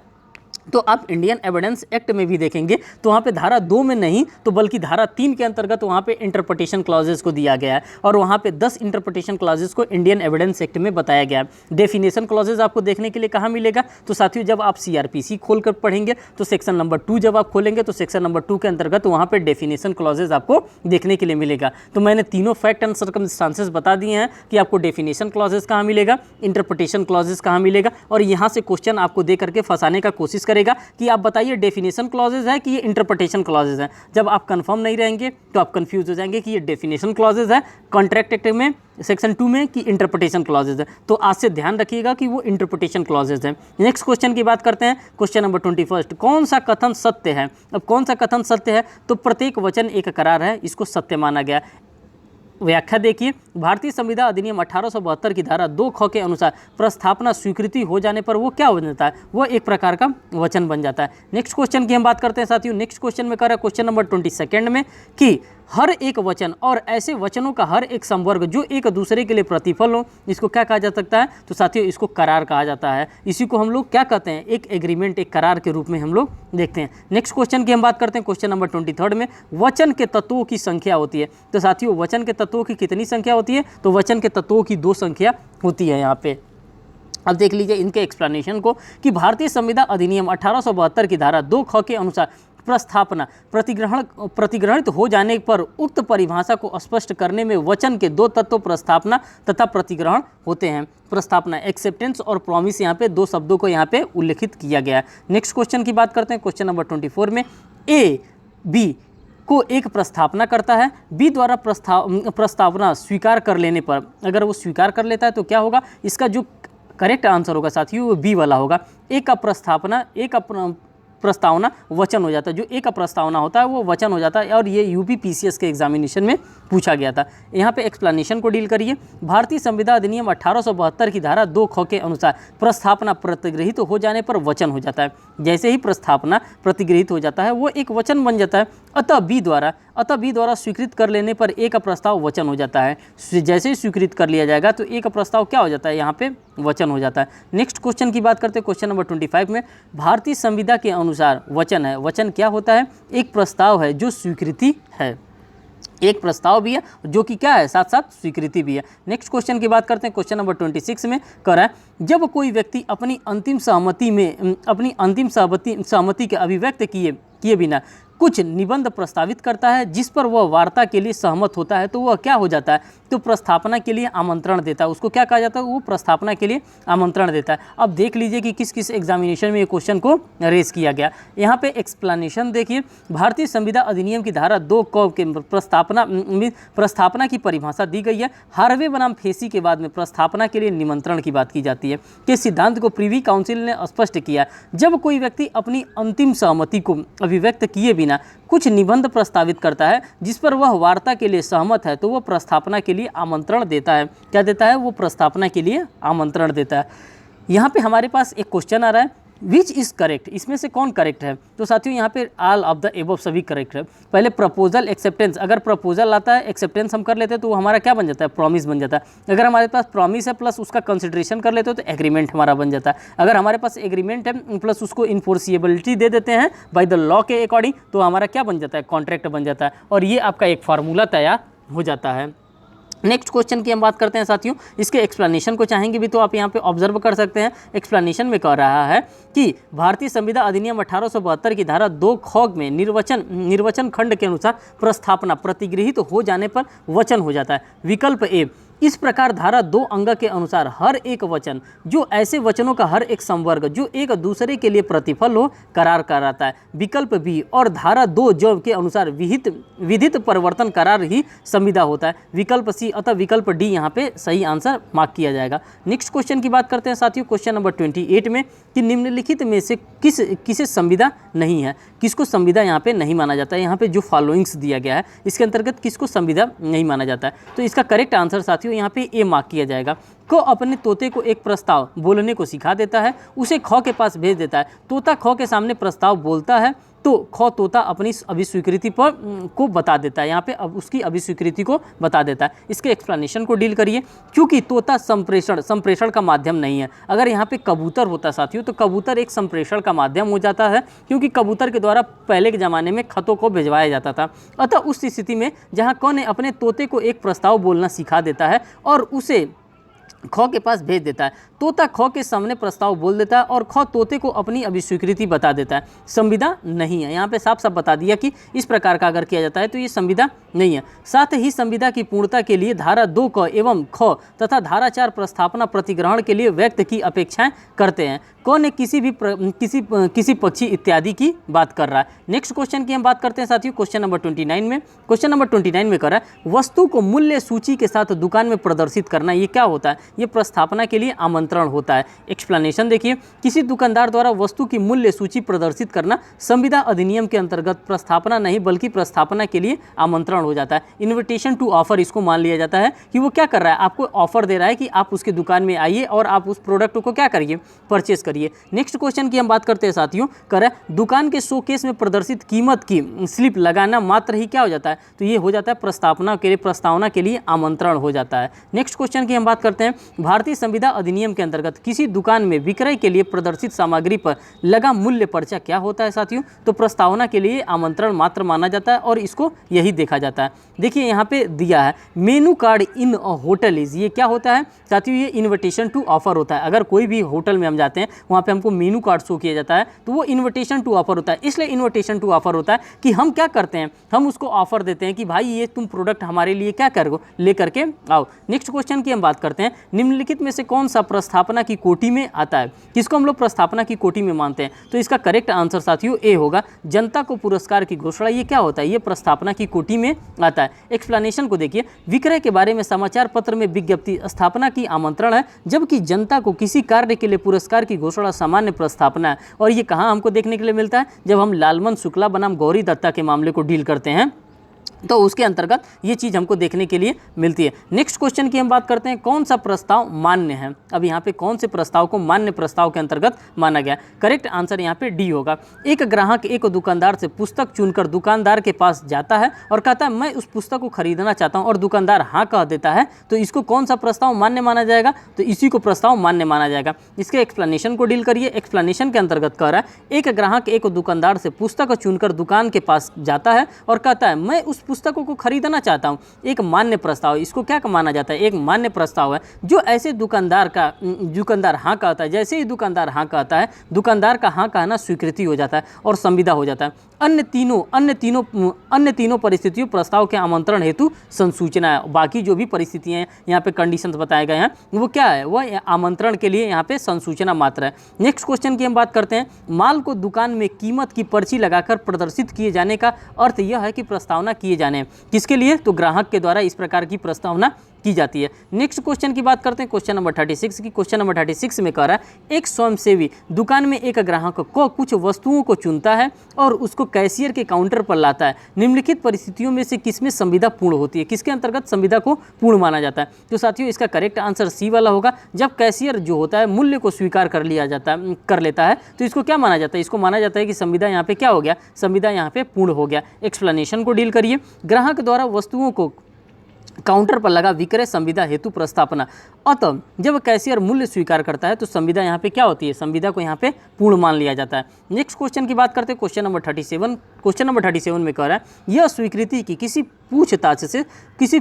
तो आप इंडियन एविडेंस एक्ट में भी देखेंगे तो वहाँ पे धारा 2 में नहीं तो बल्कि धारा 3 के अंतर्गत वहाँ पे इंटरप्रिटेशन क्लॉजेस को दिया गया है और वहाँ पे 10 इंटरप्रिटेशन क्लॉजेस को इंडियन एविडेंस एक्ट में बताया गया है। डेफिनेशन क्लॉजेस आपको देखने के लिए कहाँ मिलेगा? तो साथियों जब आप CRPC खोल कर पढ़ेंगे तो सेक्शन नंबर 2 जब आप खोलेंगे तो सेक्शन नंबर 2 के अंतर्गत वहाँ पर डेफिनेशन क्लॉजेज आपको देखने के लिए मिलेगा। तो मैंने तीनों फैक्ट एंड सर्कमस्टांसेस बता दिए हैं कि आपको डेफिनेशन क्लॉजेस कहाँ मिलेगा, इंटरप्रिटेशन क्लॉजेस कहाँ मिलेगा, और यहाँ से क्वेश्चन आपको दे करके फंसाने का कोशिश करेगा कि आप बताइए डेफिनेशन क्लॉजेज है कि ये इंटरप्रिटेशन क्लॉजेज है। जब आप कंफर्म नहीं रहेंगे तो आप कंफ्यूज हो जाएंगे कि ये डेफिनेशन क्लॉजेज है कॉन्ट्रैक्ट एक्ट में सेक्शन 2 में कि इंटरप्रिटेशन क्लॉजेज है। तो आज से ध्यान रखिएगा कि वो इंटरप्रिटेशन क्लॉजेज है। नेक्स्ट क्वेश्चन की बात करते हैं। क्वेश्चन नंबर 21, कौन सा कथन सत्य है? अब कौन सा कथन सत्य है? तो प्रत्येक वचन एक करार है, इसको सत्य माना गया। व्याख्या देखिए, भारतीय संविदा अधिनियम 1872 की धारा 2 ख के अनुसार प्रस्थापना स्वीकृति हो जाने पर वो क्या हो जाता है? वो एक प्रकार का वचन बन जाता है। नेक्स्ट क्वेश्चन की हम बात करते हैं साथियों। नेक्स्ट क्वेश्चन में कर रहा है क्वेश्चन नंबर 22 में कि हर एक वचन और ऐसे वचनों का हर एक संवर्ग जो एक दूसरे के लिए प्रतिफल हो, इसको क्या कहा जा सकता है? तो साथियों इसको करार कहा जाता है। इसी को हम लोग क्या कहते हैं? एक एग्रीमेंट, एक करार के रूप में हम लोग देखते हैं। नेक्स्ट क्वेश्चन की हम बात करते हैं। क्वेश्चन नंबर 23 में वचन के तत्वों की संख्या होती है। तो साथियों वचन के तत्वों की कितनी संख्या होती है? तो वचन के तत्वों की 2 संख्या होती है यहाँ पे। अब देख लीजिए इनके एक्सप्लेनेशन को कि भारतीय संविदा अधिनियम 1872 की धारा 2 ख के अनुसार प्रस्थापना प्रतिग्रहित हो जाने पर उक्त परिभाषा को स्पष्ट करने में वचन के 2 तत्व प्रस्थापना तथा प्रतिग्रहण होते हैं। प्रस्थापना एक्सेप्टेंस और प्रॉमिस यहाँ पे 2 शब्दों को यहाँ पे उल्लेखित किया गया है। नेक्स्ट क्वेश्चन की बात करते हैं। क्वेश्चन नंबर 24 में ए बी को एक प्रस्थापना करता है, बी द्वारा प्रस्तावना स्वीकार कर लेने पर, अगर वो स्वीकार कर लेता है तो क्या होगा? इसका जो करेक्ट आंसर होगा साथियों वो बी वाला होगा। ए का प्रस्तावना वचन हो जाता है। जो एक का प्रस्तावना होता है वो वचन हो जाता है और ये यूपी PCS के एग्जामिनेशन में पूछा गया था। यहाँ पे एक्सप्लेनेशन को डील करिए। भारतीय संविदा अधिनियम 1872 की धारा 2 ख के अनुसार प्रस्थापना प्रतिगृहित हो जाने पर वचन हो जाता है। जैसे ही प्रस्थापना प्रतिगृहित हो जाता है वो एक वचन बन जाता है। अतः बी द्वारा स्वीकृत कर लेने पर ए का प्रस्ताव वचन हो जाता है। जैसे ही स्वीकृत कर लिया जाएगा तो ए का प्रस्ताव क्या हो जाता है? यहाँ पे वचन हो जाता है। नेक्स्ट क्वेश्चन की बात करते हैं। क्वेश्चन नंबर 25 में भारतीय संविदा के अनुसार अनुसार वचन है। वचन क्या होता है? एक प्रस्ताव है जो स्वीकृति है, एक प्रस्ताव भी है जो कि क्या है, साथ साथ स्वीकृति भी है। नेक्स्ट क्वेश्चन की बात करते हैं। क्वेश्चन नंबर 26 में कह रहा है जब कोई व्यक्ति अपनी अंतिम सहमति के अभिव्यक्त किए बिना कुछ निबंध प्रस्तावित करता है जिस पर वह वार्ता के लिए सहमत होता है तो वह क्या हो जाता है? तो प्रस्थापना के लिए आमंत्रण देता है। उसको क्या कहा जाता है? वो प्रस्थापना के लिए आमंत्रण देता है। अब देख लीजिए कि किस किस एग्जामिनेशन में ये क्वेश्चन को रेज किया गया। यहाँ पे एक्सप्लेनेशन देखिए, भारतीय संविदा अधिनियम की धारा 2 क के प्रस्थापना की परिभाषा दी गई है। हार्वे बनाम फेसी के बाद में प्रस्थापना के लिए निमंत्रण की बात की जाती है कि सिद्धांत को प्रीवी काउंसिल ने स्पष्ट किया। जब कोई व्यक्ति अपनी अंतिम सहमति को अभिव्यक्त किए बिना कुछ निबंध प्रस्तावित करता है जिस पर वह वार्ता के लिए सहमत है तो वह प्रस्थापना के लिए आमंत्रण देता है। क्या देता है? वो प्रस्थापना के लिए आमंत्रण देता है। यहाँ पे हमारे पास एक क्वेश्चन आ रहा है, विच इज़ करेक्ट? इसमें से कौन करेक्ट है? तो साथियों यहाँ पे ऑल ऑफ द एबव सभी करेक्ट है। पहले प्रपोजल एक्सेप्टेंस, अगर प्रपोजल आता है एक्सेप्टेंस हम कर लेते हैं तो वो हमारा क्या बन जाता है? प्रॉमिस बन जाता है। अगर हमारे पास प्रॉमिस है प्लस उसका कंसिडरेशन कर लेते हो तो एग्रीमेंट हमारा बन जाता है। अगर हमारे पास एग्रीमेंट है प्लस उसको इन्फोर्सिएबिलिटी दे देते हैं बाय द लॉ के अकॉर्डिंग तो हमारा क्या बन जाता है? कॉन्ट्रैक्ट बन जाता है और ये आपका एक फार्मूला तैयार हो जाता है। नेक्स्ट क्वेश्चन की हम बात करते हैं साथियों। इसके एक्सप्लेनेशन को चाहेंगे भी तो आप यहाँ पे ऑब्जर्व कर सकते हैं। एक्सप्लेनेशन में कह रहा है कि भारतीय संविदा अधिनियम 1872 की धारा 2 ख में निर्वचन खंड के अनुसार प्रस्थापना प्रतिगृहित हो जाने पर वचन हो जाता है। विकल्प ए, इस प्रकार धारा 2 अंग के अनुसार हर एक वचन जो ऐसे वचनों का हर एक संवर्ग जो एक दूसरे के लिए प्रतिफल हो करार कराता है। विकल्प बी, और धारा 2 जो के अनुसार विधित परिवर्तन करार ही संविदा होता है। विकल्प सी, अतः विकल्प डी यहाँ पे सही आंसर मार्क किया जाएगा। नेक्स्ट क्वेश्चन की बात करते हैं साथियों। क्वेश्चन नंबर 28 में कि निम्नलिखित में से किसे संविदा नहीं है? किसको संविदा यहाँ पे नहीं माना जाता है? यहाँ पे जो फॉलोइंग्स दिया गया है इसके अंतर्गत किसको संविदा नहीं माना जाता है? तो इसका करेक्ट आंसर साथियों यहाँ पे ए मार्क किया जाएगा। को अपने तोते को एक प्रस्ताव बोलने को सिखा देता है, उसे ख के पास भेज देता है। तोता ख के सामने प्रस्ताव बोलता है तो ख तोता अपनी अभिस्वीकृति पर को बता देता है। यहाँ पे अब उसकी अभिस्वीकृति को बता देता है। इसके एक्सप्लेनेशन को डील करिए। क्योंकि तोता संप्रेषण का माध्यम नहीं है। अगर यहाँ पे कबूतर होता साथियों तो कबूतर एक संप्रेषण का माध्यम हो जाता है, क्योंकि कबूतर के द्वारा पहले के ज़माने में खतों को भिजवाया जाता था। अतः उस स्थिति में जहाँ क ने अपने तोते को एक प्रस्ताव बोलना सिखा देता है और उसे ख के पास भेज देता है, तोता ख के सामने प्रस्ताव बोल देता है और ख तोते को अपनी अभिस्वीकृति बता देता है। संविदा नहीं है। यहाँ पे साफ साफ बता दिया कि इस प्रकार का अगर किया जाता है तो ये संविदा नहीं है। साथ ही संविदा की पूर्णता के लिए धारा 2 क एवं ख तथा धारा 4 प्रस्थापना प्रतिग्रहण के लिए व्यक्त की अपेक्षाएं करते हैं। क ने किसी पक्षी इत्यादि की बात कर रहा है। नेक्स्ट क्वेश्चन की हम बात करते हैं साथियों। क्वेश्चन नंबर 29 में कर रहा है वस्तु को मूल्य सूची के साथ दुकान में प्रदर्शित करना। ये क्या होता है? ये प्रस्थापना के लिए आमंत्रण होता है। एक्सप्लेनेशन देखिए, किसी दुकानदार द्वारा वस्तु की मूल्य सूची प्रदर्शित करना संविदा अधिनियम के अंतर्गत प्रस्थापना नहीं बल्कि प्रस्थापना के लिए आमंत्रण हो जाता है। इन्विटेशन टू ऑफर इसको मान लिया जाता है कि वो क्या कर रहा है? आपको ऑफर दे रहा है कि आप उसकी दुकान में आइए और आप उस प्रोडक्ट को क्या करिए? परचेस करिए। नेक्स्ट क्वेश्चन की हम बात करते हैं साथियों। कर दुकान के शोकेस में प्रदर्शित कीमत की स्लिप लगाना मात्र ही क्या हो जाता है? तो ये हो जाता है प्रस्तावना के लिए आमंत्रण हो जाता है। नेक्स्ट क्वेश्चन की हम बात करते हैं। भारतीय संविदा अधिनियम के अंतर्गत किसी दुकान में विक्रय के लिए प्रदर्शित सामग्री पर लगा मूल्य पर्चा क्या होता है साथियों? तो प्रस्तावना के लिए आमंत्रण मात्र माना जाता है और इसको यही देखा जाता है। देखिए यहाँ पे दिया है menu card in a hotel is, ये क्या होता है साथियों? ये इन्विटेशन टू ऑफर होता है। अगर कोई भी होटल में हम जाते हैं वहाँ पे हमको मेनू कार्ड शो किया जाता है तो वो इन्विटेशन टू ऑफर होता है। इसलिए इन्विटेशन टू ऑफर होता है कि हम क्या करते हैं, हम उसको ऑफर देते हैं कि भाई ये तुम प्रोडक्ट हमारे लिए क्या करो, लेकर के आओ। नेक्स्ट क्वेश्चन की हम बात करते हैं। निम्नलिखित में से कौन सा प्रस्थापना की कोटि में आता है? किसको हम लोग प्रस्थापना की कोटि में मानते हैं? तो इसका करेक्ट आंसर साथियों ए होगा। जनता को पुरस्कार की घोषणा ये क्या होता है? ये प्रस्थापना की कोटि में आता है। एक्सप्लेनेशन को देखिए, विक्रय के बारे में समाचार पत्र में विज्ञप्ति स्थापना की आमंत्रण है, जबकि जनता को किसी कार्य के लिए पुरस्कार की घोषणा सामान्य प्रस्थापना है। और ये कहाँ हमको देखने के लिए मिलता है? जब हम लालमन शुक्ला बनाम गौरी दत्ता के मामले को डील करते हैं तो उसके अंतर्गत ये चीज़ हमको देखने के लिए मिलती है। नेक्स्ट क्वेश्चन की हम बात करते हैं, कौन सा प्रस्ताव मान्य है। अब यहाँ पे कौन से प्रस्ताव को मान्य प्रस्ताव के अंतर्गत माना गया। करेक्ट आंसर यहाँ पे डी होगा। एक ग्राहक एक दुकानदार से पुस्तक चुनकर दुकानदार के पास जाता है और कहता है मैं उस पुस्तक को खरीदना चाहता हूँ और दुकानदार हाँ कह देता है, तो इसको कौन सा प्रस्ताव मान्य माना जाएगा। तो इसी को प्रस्ताव मान्य माना जाएगा। इसके एक्सप्लेनेशन को डील करिए। एक्सप्लेनेशन के अंतर्गत कह रहा है एक ग्राहक एक दुकानदार से पुस्तक चुनकर दुकान के पास जाता है और कहता है मैं उस पुस्तकों को खरीदना चाहता हूं। एक मान्य प्रस्ताव, इसको क्या माना जाता है, एक मान्य प्रस्ताव है जो ऐसे दुकानदार हाँ कहता है, जैसे ही दुकानदार हाँ कहता है दुकानदार का हाँ कहना स्वीकृति हो जाता है और संविदा हो जाता है। अन्य तीनों परिस्थितियों प्रस्ताव के आमंत्रण हेतु संसूचना है। बाकी जो भी परिस्थितियां हैं यहाँ पे कंडीशंस बताए गए हैं वो क्या है, वह आमंत्रण के लिए यहाँ पे संसूचना मात्र है। नेक्स्ट क्वेश्चन की हम बात करते हैं, माल को दुकान में कीमत की पर्ची लगाकर प्रदर्शित किए जाने का अर्थ यह है कि प्रस्तावना किए जाने हैं। किसके लिए, तो ग्राहक के द्वारा इस प्रकार की प्रस्तावना की जाती है। नेक्स्ट क्वेश्चन की बात करते हैं, क्वेश्चन नंबर 36 की। क्वेश्चन नंबर 36 में कह रहा है एक स्वयंसेवी दुकान में एक ग्राहक को कुछ वस्तुओं को चुनता है और उसको कैशियर के काउंटर पर लाता है। निम्नलिखित परिस्थितियों में से किसमें संविदा पूर्ण होती है, किसके अंतर्गत संविदा को पूर्ण माना जाता है। तो साथियों इसका करेक्ट आंसर सी वाला होगा। जब कैशियर जो होता है मूल्य को स्वीकार कर लेता है तो इसको क्या माना जाता है, इसको माना जाता है कि संविदा यहाँ पे क्या हो गया, संविदा यहाँ पे पूर्ण हो गया। एक्सप्लेनेशन को डील करिए। ग्राहक द्वारा वस्तुओं को काउंटर पर लगा विक्रय संविदा हेतु प्रस्थापना। अतः जब कैशियर मूल्य स्वीकार करता है तो संविदा यहाँ पे क्या होती है, संविदा को यहाँ पे पूर्ण मान लिया जाता है। नेक्स्ट क्वेश्चन की बात करते हैं, क्वेश्चन नंबर 37। क्वेश्चन नंबर 37 में कह रहा है यह स्वीकृति की किसी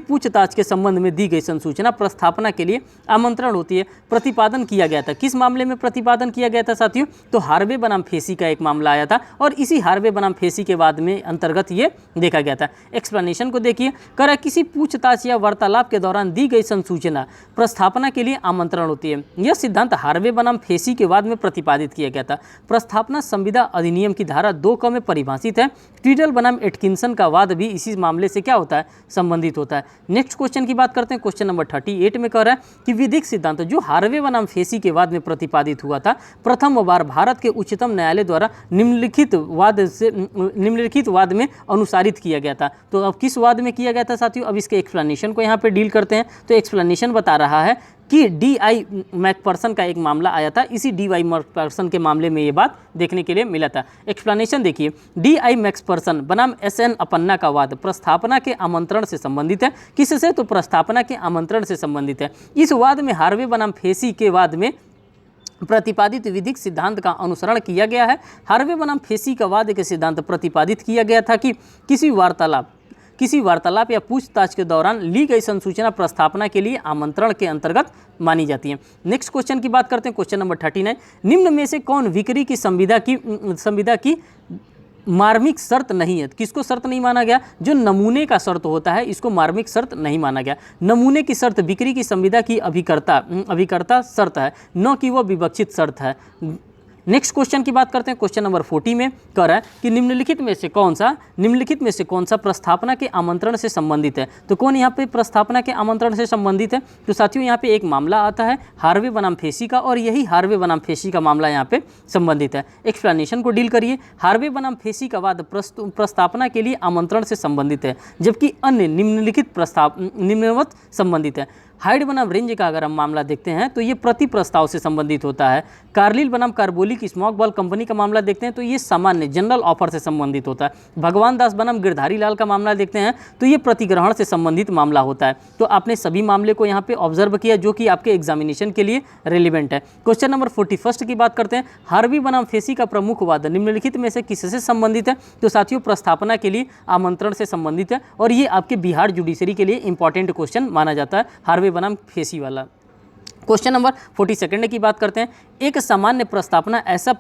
पूछताछ के संबंध में दी गई संसूचना प्रस्थापना के लिए आमंत्रण होती है। प्रतिपादन किया गया था, किस मामले में प्रतिपादन किया गया था साथियों, तो हार्वे बनाम फेसी का एक मामला आया था और इसी हार्वे बनाम फेसी के बाद में अंतर्गत ये देखा गया था। एक्सप्लेनेशन को देखिए। कह रहा है किसी पूछताछ या वार्तालाप के दौरान दी गई संसूचना प्रस्थापना के लिए आमंत्रण होती है। यह सिद्धांत हार्वे बनाम फेसी के बाद में प्रतिपादित किया गया था। प्रस्थापना संविदा अधिनियम की धारा 2 क में परिभाषित है। ट्विडल बनाम एटकिंसन का वाद भी इसी मामले से क्या होता है, संबंधित होता है। नेक्स्ट क्वेश्चन की बात करते हैं, क्वेश्चन नंबर 38 में कह रहा है कि विधिक सिद्धांत जो हार्वे बनाम फेसी के वाद में प्रतिपादित हुआ था, प्रथम बार भारत के उच्चतम न्यायालय द्वारा निम्नलिखित वाद में अनुसारित किया गया था। तो अब किस वाद में किया गया था साथियों, अब इसके एक्सप्लेनेशन को यहाँ पे डील करते हैं। तो एक्सप्लेनेशन बता रहा है कि डी.आई. मैकफर्सन का एक मामला आया था, इसी डी.आई. मैकफर्सन के मामले में ये बात देखने के लिए मिला था। एक्सप्लेनेशन देखिए। डी.आई. मैकफर्सन बनाम एस.एन. अपन्ना का वाद प्रस्थापना के आमंत्रण से संबंधित है। किससे, तो प्रस्थापना के आमंत्रण से संबंधित है। इस वाद में हार्वे बनाम फेसी के वाद में प्रतिपादित विधिक सिद्धांत का अनुसरण किया गया है। हार्वे बनाम फेसी का वाद के सिद्धांत प्रतिपादित किया गया था कि किसी वार्तालाप या पूछताछ के दौरान ली गई संसूचना प्रस्थापना के लिए आमंत्रण के अंतर्गत मानी जाती है। नेक्स्ट क्वेश्चन की बात करते हैं, क्वेश्चन नंबर 39। निम्न में से कौन बिक्री की संविदा की मार्मिक शर्त नहीं है। किसको शर्त नहीं माना गया, जो नमूने का शर्त होता है इसको मार्मिक शर्त नहीं माना गया। नमूने की शर्त बिक्री की संविदा की अभिकर्ता शर्त है, न कि वह विवक्षित शर्त है। नेक्स्ट क्वेश्चन की बात करते हैं, क्वेश्चन नंबर 40 में कह रहा है कि निम्नलिखित में से कौन सा प्रस्थापना के आमंत्रण से संबंधित है। तो कौन यहाँ पे प्रस्थापना के आमंत्रण से संबंधित है, तो साथियों यहाँ पे एक मामला आता है हार्वे बनाम फेसी का और यही हार्वे बनाम फेसी का मामला यहाँ पे संबंधित है। एक्सप्लेनेशन को डील करिए। हार्वे बनाम फेसी का वाद प्रस्थापना के लिए आमंत्रण से संबंधित है, जबकि अन्य निम्नवत संबंधित है। हाइड बनाम रेंज का अगर हम मामला देखते हैं तो ये प्रति प्रस्ताव से संबंधित होता है। कार्लिल बनाम कार्बोलिक स्मॉक बॉल कंपनी का मामला देखते हैं तो ये सामान्य जनरल ऑफर से संबंधित होता है। भगवान दास बनाम गिरधारी लाल का मामला देखते हैं तो ये प्रतिग्रहण से संबंधित मामला होता है। तो आपने सभी मामले को यहाँ पे ऑब्जर्व किया जो कि आपके एग्जामिनेशन के लिए रिलेवेंट है। क्वेश्चन नंबर 41 की बात करते हैं। हार्वे बनाम फेसी का प्रमुख वाद निम्नलिखित में से किससे संबंधित है, तो साथियों प्रस्थापना के लिए आमंत्रण से संबंधित है और ये आपके बिहार जुडिशरी के लिए इंपॉर्टेंट क्वेश्चन माना जाता है, हार्वे बनाम फेसी वाला। क्वेश्चन नंबर 42 की बात करते हैं। एक सामान्य प्रस्तावना ऐसा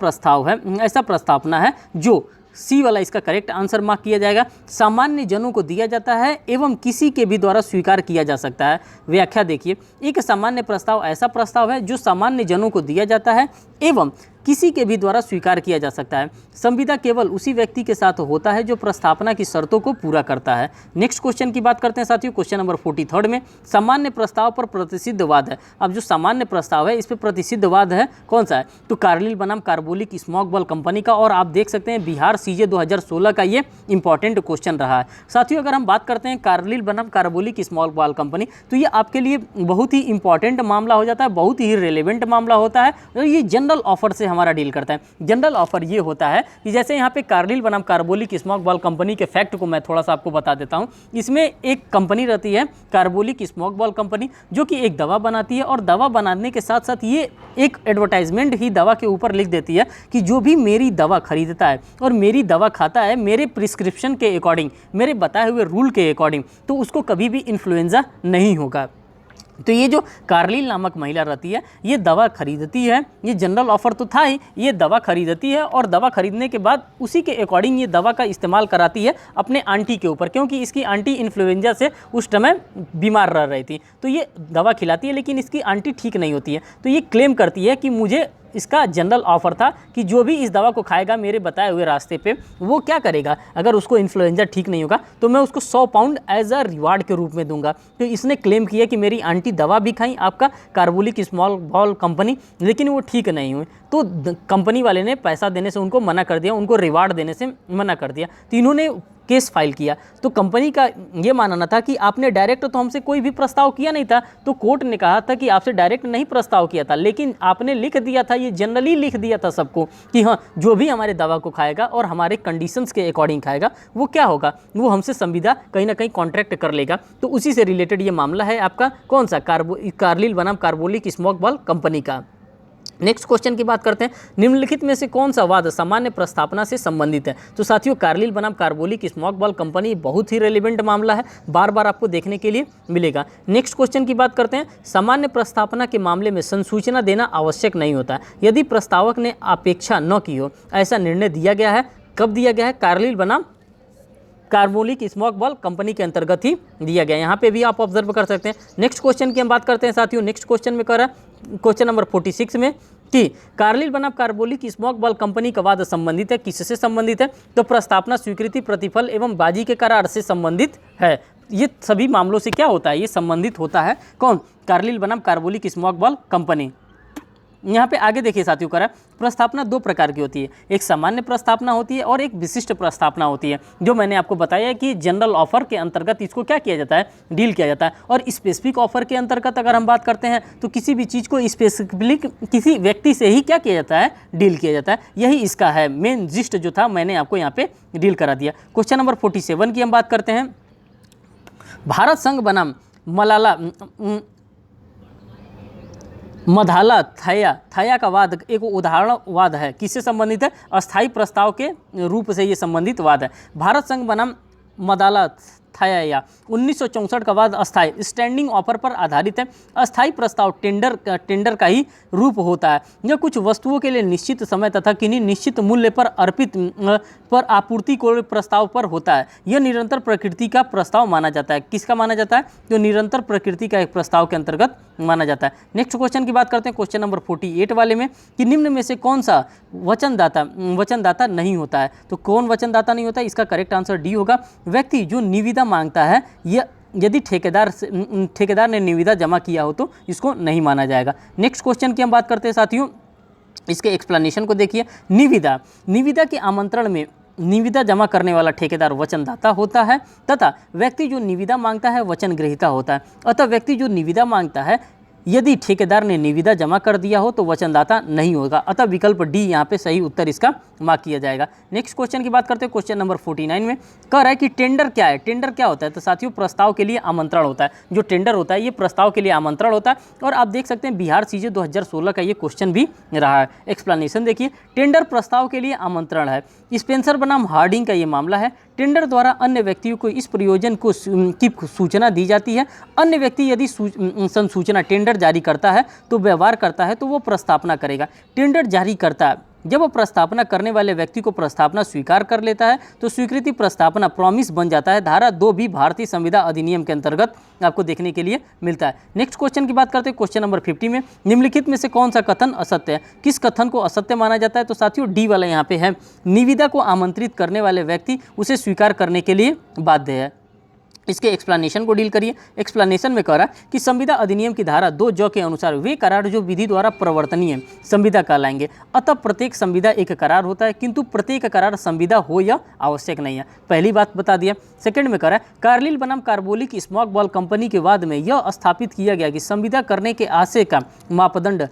प्रस्तावना है जो सी वाला इसका करेक्ट आंसर मार्क किया जाएगा। सामान्य जनों को दिया जाता है एवं किसी के भी द्वारा स्वीकार किया जा सकता है। व्याख्या देखिए। एक सामान्य प्रस्ताव ऐसा प्रस्ताव है जो सामान्य जनों को दिया जाता है एवं किसी के भी द्वारा स्वीकार किया जा सकता है। संविदा केवल उसी व्यक्ति के साथ होता है जो प्रस्तावना की शर्तों को पूरा करता है। नेक्स्ट क्वेश्चन की बात करते हैं साथियों, क्वेश्चन नंबर 43 में सामान्य प्रस्ताव पर प्रतिसिद्ध वाद है। अब जो सामान्य प्रस्ताव है इस पर प्रतिसिद्ध वाद है कौन सा है, तो कार्लिल बनाम कार्बोलिक स्मॉक बॉल कंपनी का। और आप देख सकते हैं बिहार सीजे 2016 का ये इंपॉर्टेंट क्वेश्चन रहा है साथियों। अगर हम बात करते हैं कार्लिल बनाम कार्बोलिक स्मॉल बॉल कंपनी, तो ये आपके लिए बहुत ही इंपॉर्टेंट मामला हो जाता है, बहुत ही रिलेवेंट मामला होता है। और ये जनरल ऑफर से हमारा डील करता है। जनरल ऑफर ये होता है कि जैसे यहाँ पे कार्लिल बनाम कार्बोलिक स्मॉक बॉल कंपनी के फैक्ट को मैं थोड़ा सा आपको बता देता हूँ। इसमें एक कंपनी रहती है कार्बोलिक स्मॉक बॉल कंपनी, जो कि एक दवा बनाती है और दवा बनाने के साथ साथ ये एक एडवर्टाइजमेंट ही दवा के ऊपर लिख देती है कि जो भी मेरी दवा खरीदता है और मेरी दवा खाता है मेरे प्रिस्क्रिप्शन के अकॉर्डिंग, मेरे बताए हुए रूल के अकॉर्डिंग, तो उसको कभी भी इन्फ्लुएंजा नहीं होगा। तो ये जो कार्लिल नामक महिला रहती है ये दवा खरीदती है, ये जनरल ऑफर तो था ही, ये दवा खरीदती है और दवा खरीदने के बाद उसी के अकॉर्डिंग ये दवा का इस्तेमाल कराती है अपने आंटी के ऊपर, क्योंकि इसकी आंटी इन्फ्लुएंजा से उस समय बीमार रह रही थी। तो ये दवा खिलाती है लेकिन इसकी आंटी ठीक नहीं होती है। तो ये क्लेम करती है कि मुझे इसका जनरल ऑफर था कि जो भी इस दवा को खाएगा मेरे बताए हुए रास्ते पे, वो क्या करेगा, अगर उसको इन्फ्लुएंजा ठीक नहीं होगा तो मैं उसको 100 पाउंड एज अ रिवार्ड के रूप में दूंगा। तो इसने क्लेम किया कि मेरी आंटी दवा भी खाई आपका कार्बोलिक स्मॉल बॉल कंपनी, लेकिन वो ठीक नहीं हुई। तो कंपनी वाले ने पैसा देने से उनको मना कर दिया, उनको रिवार्ड देने से मना कर दिया। तो इन्होंने केस फाइल किया। तो कंपनी का ये मानना था कि आपने डायरेक्ट तो हमसे कोई भी प्रस्ताव किया नहीं था। तो कोर्ट ने कहा था कि आपसे डायरेक्ट नहीं प्रस्ताव किया था, लेकिन आपने लिख दिया था, ये जनरली लिख दिया था सबको कि हाँ जो भी हमारे दवा को खाएगा और हमारे कंडीशंस के अकॉर्डिंग खाएगा वो क्या होगा, वो हमसे संविदा कहीं ना कहीं कॉन्ट्रैक्ट कर लेगा। तो उसी से रिलेटेड ये मामला है आपका कौन सा, कार्लिल बनाम कार्बोलिक स्मॉक बॉल कंपनी का। नेक्स्ट क्वेश्चन की बात करते हैं, निम्नलिखित में से कौन सा वाद सामान्य प्रस्तावना से संबंधित है। तो साथियों कार्लिल बनाम कार्बोलिक स्मॉक बॉल कंपनी बहुत ही रेलिवेंट मामला है, बार बार आपको देखने के लिए मिलेगा। नेक्स्ट क्वेश्चन की बात करते हैं, सामान्य प्रस्तावना के मामले में संसूचना देना आवश्यक नहीं होता यदि प्रस्तावक ने अपेक्षा न की हो। ऐसा निर्णय दिया गया है, कब दिया गया है, कार्लिल बनाम कार्बोलिक स्मॉक बॉल कंपनी के अंतर्गत ही दिया गया। यहाँ पे भी आप ऑब्जर्व कर सकते हैं। नेक्स्ट क्वेश्चन की हम बात करते हैं साथियों। नेक्स्ट क्वेश्चन में कर क्वेश्चन नंबर 46 में कि कार्लिल बनाम कार्बोलिक स्मॉक बॉल कंपनी का वाद संबंधित है, किससे संबंधित है, तो प्रस्तावना स्वीकृति प्रतिफल एवं बाजी के करार से संबंधित है। ये सभी मामलों से क्या होता है, ये संबंधित होता है कौन, कार्लिल बनाम कार्बोलिक स्मॉक बॉल कंपनी। यहाँ पे आगे देखिए साथियों करा, प्रस्तावना दो प्रकार की होती है, एक सामान्य प्रस्तावना होती है और एक विशिष्ट प्रस्तावना होती है। जो मैंने आपको बताया है कि जनरल ऑफर के अंतर्गत इसको क्या किया जाता है, डील किया जाता है। और स्पेसिफिक ऑफर के अंतर्गत अगर हम बात करते हैं तो किसी भी चीज़ को स्पेसिफिक किसी व्यक्ति से ही क्या किया जाता है, डील किया जाता है। यही इसका है मेन जिस्ट जो था, मैंने आपको यहाँ पे डील करा दिया। क्वेश्चन नंबर 47 की हम बात करते हैं, भारत संघ बनाम मधाला थया का वाद एक उदाहरण वाद है, किससे संबंधित है, अस्थायी प्रस्ताव के रूप से ये संबंधित वाद है। भारत संघ बनाम मदाला थया 1964 का वाद अस्थायी स्टैंडिंग ऑफर पर आधारित है। अस्थायी प्रस्ताव टेंडर का ही रूप होता है। यह कुछ वस्तुओं के लिए निश्चित समय तथा किन्हीं निश्चित मूल्य पर अर्पित पर आपूर्ति को प्रस्ताव पर होता है। यह निरंतर प्रकृति का प्रस्ताव माना जाता है। किसका माना जाता है, तो निरंतर प्रकृति का एक प्रस्ताव के अंतर्गत माना जाता है। नेक्स्ट क्वेश्चन की बात करते हैं, क्वेश्चन नंबर 48 वाले में कि निम्न में से कौन सा वचनदाता नहीं होता है। तो कौन वचनदाता नहीं होता है, इसका करेक्ट आंसर डी होगा। व्यक्ति जो निविदा मांगता है, यह यदि ठेकेदार ने निविदा जमा किया हो तो इसको नहीं माना जाएगा। नेक्स्ट क्वेश्चन की हम बात करते हैं साथियों, इसके एक्सप्लेनेशन को देखिए। निविदा के आमंत्रण में निविदा जमा करने वाला ठेकेदार वचनदाता होता है तथा व्यक्ति जो निविदा मांगता है वचन ग्रहीता होता है। अतः व्यक्ति जो निविदा मांगता है यदि ठेकेदार ने निविदा जमा कर दिया हो तो वचनदाता नहीं होगा। अतः विकल्प डी यहाँ पे सही उत्तर इसका मार्क किया जाएगा। नेक्स्ट क्वेश्चन की बात करते हैं, क्वेश्चन नंबर 49 में कह रहा है कि टेंडर क्या है। टेंडर क्या होता है, तो साथियों प्रस्ताव के लिए आमंत्रण होता है। जो टेंडर होता है ये प्रस्ताव के लिए आमंत्रण होता है। और आप देख सकते हैं बिहार सीजे 2016 का ये क्वेश्चन भी रहा है। एक्सप्लेनेशन देखिए, टेंडर प्रस्ताव के लिए आमंत्रण है। स्पेंसर बनाम हार्डिंग का ये मामला है। टेंडर द्वारा अन्य व्यक्तियों को इस प्रयोजन को की सूचना दी जाती है। अन्य व्यक्ति यदि संसूचना टेंडर जारी करता है तो व्यवहार करता है तो वो प्रस्तावना करेगा। टेंडर जारी करता जब वो प्रस्तावना करने वाले व्यक्ति को प्रस्तावना स्वीकार कर लेता है तो स्वीकृति प्रस्तावना प्रॉमिस बन जाता है। धारा 2 भी भारतीय संविदा अधिनियम के अंतर्गत आपको देखने के लिए मिलता है। नेक्स्ट क्वेश्चन की बात करते हैं, क्वेश्चन नंबर 50 में निम्नलिखित में से कौन सा कथन असत्य है? किस कथन को असत्य माना जाता है? तो साथियों डी वाला यहाँ पे है, निविदा को आमंत्रित करने वाले व्यक्ति उसे स्वीकार करने के लिए बाध्य है। इसके एक्सप्लेनेशन को डील करिए। एक्सप्लेनेशन में कह रहा है कि संविदा अधिनियम की धारा 2 ज के अनुसार वे करार जो विधि द्वारा प्रवर्तनीय संविदा कहलाएंगे। अतः प्रत्येक संविदा एक करार होता है, किंतु प्रत्येक करार संविदा हो यह आवश्यक नहीं है। पहली बात बता दिया। सेकंड में कह रहा है कार्लिल बनाम कार्बोलिक स्मॉक बॉल कंपनी के बाद में यह स्थापित किया गया कि संविदा करने के आशय का मापदंड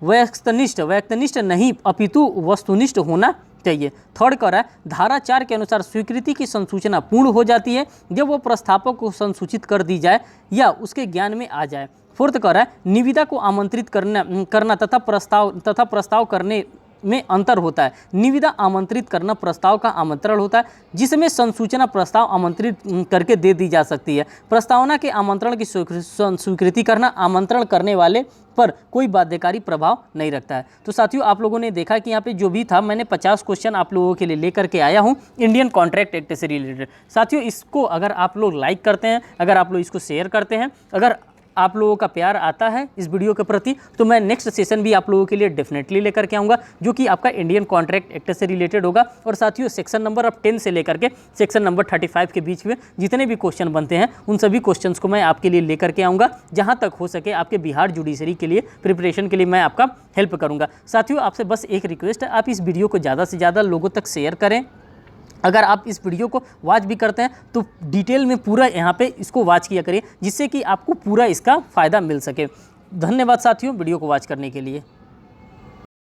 व्यक्तिनिष्ठ नहीं अपितु वस्तुनिष्ठ होना चाहिए। थर्ड कह रहा है धारा 4 के अनुसार स्वीकृति की संसूचना पूर्ण हो जाती है जब वो प्रस्तावक को संसूचित कर दी जाए या उसके ज्ञान में आ जाए। फोर्थ कह रहा है निविदा को आमंत्रित करना तथा प्रस्ताव करने में अंतर होता है। निविदा आमंत्रित करना प्रस्ताव का आमंत्रण होता है, जिसमें संसूचना प्रस्ताव आमंत्रित करके दे दी जा सकती है। प्रस्तावना के आमंत्रण की स्वीकृति करना आमंत्रण करने वाले पर कोई बाध्यकारी प्रभाव नहीं रखता है। तो साथियों आप लोगों ने देखा कि यहाँ पे जो भी था मैंने 50 क्वेश्चन आप लोगों के लिए लेकर के आया हूँ इंडियन कॉन्ट्रैक्ट एक्ट से रिलेटेड। साथियों इसको अगर आप लोग लाइक करते हैं, अगर आप लोग इसको शेयर करते हैं, अगर आप लोगों का प्यार आता है इस वीडियो के प्रति, तो मैं नेक्स्ट सेशन भी आप लोगों के लिए डेफिनेटली लेकर के आऊँगा जो कि आपका इंडियन कॉन्ट्रैक्ट एक्ट से रिलेटेड होगा। और साथियों सेक्शन नंबर अब 10 से लेकर के सेक्शन नंबर 35 के बीच में जितने भी क्वेश्चन बनते हैं उन सभी क्वेश्चंस को मैं आपके लिए लेकर के आऊँगा। जहाँ तक हो सके आपके बिहार जुडिशरी के लिए प्रिपरेशन के लिए मैं आपका हेल्प करूँगा। साथियों आपसे बस एक रिक्वेस्ट है, आप इस वीडियो को ज़्यादा से ज़्यादा लोगों तक शेयर करें। अगर आप इस वीडियो को वॉच भी करते हैं तो डिटेल में पूरा यहाँ पे इसको वॉच किया करिए, जिससे कि आपको पूरा इसका फ़ायदा मिल सके। धन्यवाद साथियों वीडियो को वॉच करने के लिए।